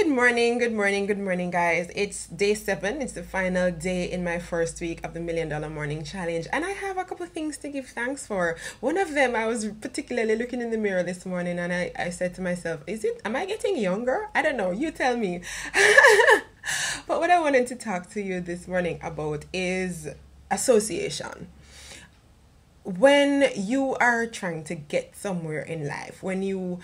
Good morning, guys. It's day 7. It's the final day in my first week of the $1,000,000 Morning Challenge, and I have a couple of things to give thanks for. One of them, I was particularly looking in the mirror this morning, and I said to myself, am I getting younger? I don't know. You tell me. But what I wanted to talk to you this morning about is association. When you are trying to get somewhere in life, when you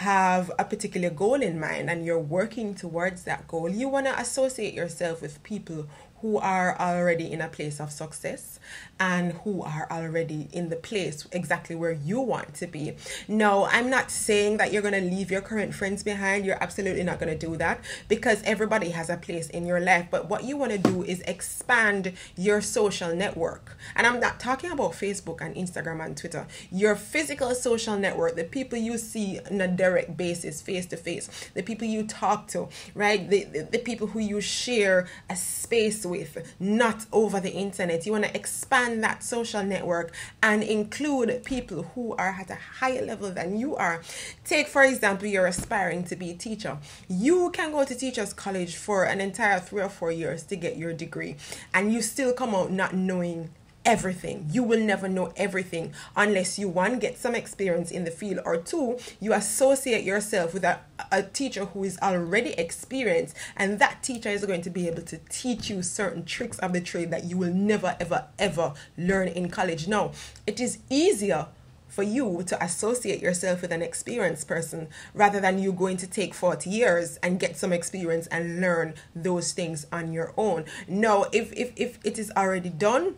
have a particular goal in mind and you're working towards that goal, you want to associate yourself with people who are already in a place of success and who are already in the place exactly where you want to be. No, I'm not saying that you're going to leave your current friends behind. You're absolutely not going to do that, because everybody has a place in your life. But what you want to do is expand your social network. And I'm not talking about Facebook and Instagram and Twitter. Your physical social network, the people you see on a direct basis, face to face, the people you talk to, right? The people who you share a space with, not over the internet. You want to expand that social network and include people who are at a higher level than you are. Take, for example, you're aspiring to be a teacher. You can go to teachers college for an entire 3 or 4 years to get your degree, and you still come out not knowing everything. You will never know everything unless you, one, get some experience in the field, or two, you associate yourself with a teacher who is already experienced, and that teacher is going to be able to teach you certain tricks of the trade that you will never ever learn in college. Now, it is easier for you to associate yourself with an experienced person rather than you going to take 40 years and get some experience and learn those things on your own. No, if it is already done,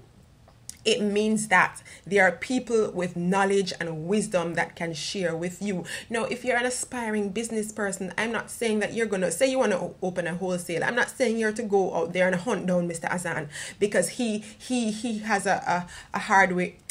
it means that there are people with knowledge and wisdom that can share with you. Now, if you're an aspiring business person, I'm not saying that you're going to, say you want to open a wholesale, I'm not saying you're to go out there and hunt down Mr. Azan, because he has a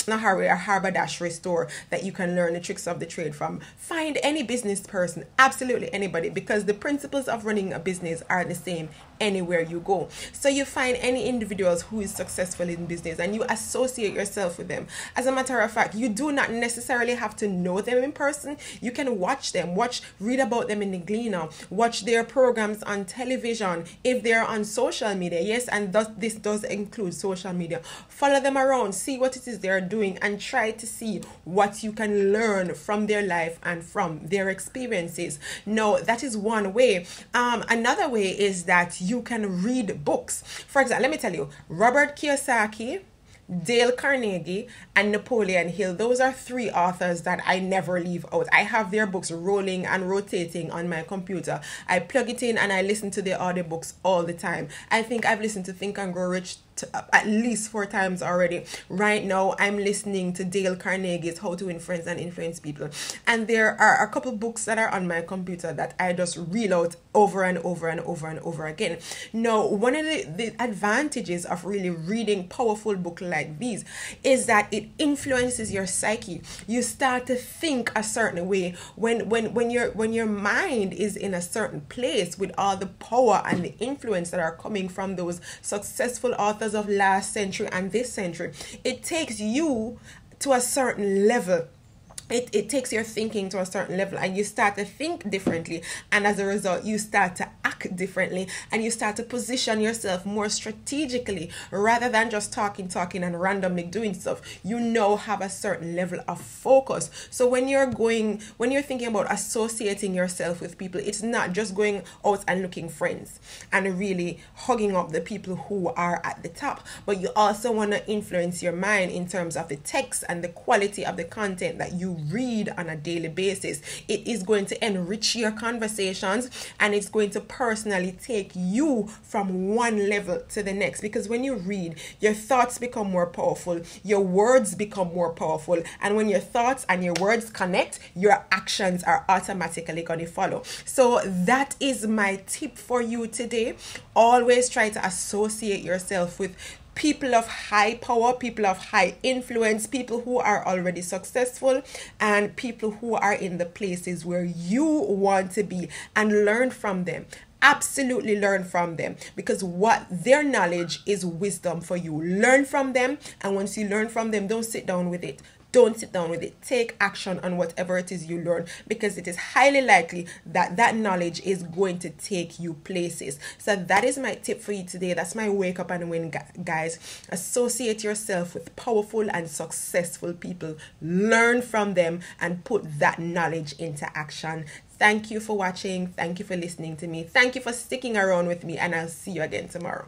haberdashery store that you can learn the tricks of the trade from. Find any business person, absolutely anybody, because the principles of running a business are the same anywhere you go. So you find any individuals who is successful in business and you associate yourself with them. As a matter of fact, you do not necessarily have to know them in person. You can watch them, read about them in the Gleaner, watch their programs on television, if they're on social media. Yes, and this does include social media. Follow them around, see what it is they're doing, and try to see what you can learn from their life and from their experiences. No, that is one way. Another way is that you can read books. For example, let me tell you, Robert Kiyosaki, Dale Carnegie, and Napoleon Hill, those are 3 authors that I never leave out. I have their books rolling and rotating on my computer. I plug it in and I listen to their audiobooks all the time. I think I've listened to Think and Grow Rich at least 4 times already. Right now, I'm listening to Dale Carnegie's How to Influence and Influence People. And there are a couple books that are on my computer that I just reel out over and over and over and over again. Now, one of the advantages of really reading powerful books like these is that it influences your psyche. You start to think a certain way when your mind is in a certain place with all the power and the influence that are coming from those successful authors of last century and this century. It takes you to a certain level. It takes your thinking to a certain level, and you start to think differently, and as a result you start to act differently, and you start to position yourself more strategically rather than just talking and randomly doing stuff. You now have a certain level of focus. So when you're thinking about associating yourself with people, it's not just going out and looking friends and really hugging up the people who are at the top, but you also want to influence your mind in terms of the text and the quality of the content that you read on a daily basis. It is going to enrich your conversations, and it's going to personally take you from one level to the next, because when you read, your thoughts become more powerful, your words become more powerful, and when your thoughts and your words connect, your actions are automatically going to follow. So that is my tip for you today. Always try to associate yourself with people of high power, people of high influence, people who are already successful, and people who are in the places where you want to be, and learn from them. Absolutely learn from them, because what their knowledge is wisdom for you. Learn from them, and once you learn from them, don't sit down with it. Don't sit down with it. Take action on whatever it is you learn, because it is highly likely that that knowledge is going to take you places. So that is my tip for you today. That's my wake up and win, guys. Associate yourself with powerful and successful people. Learn from them and put that knowledge into action. Thank you for watching. Thank you for listening to me. Thank you for sticking around with me, and I'll see you again tomorrow.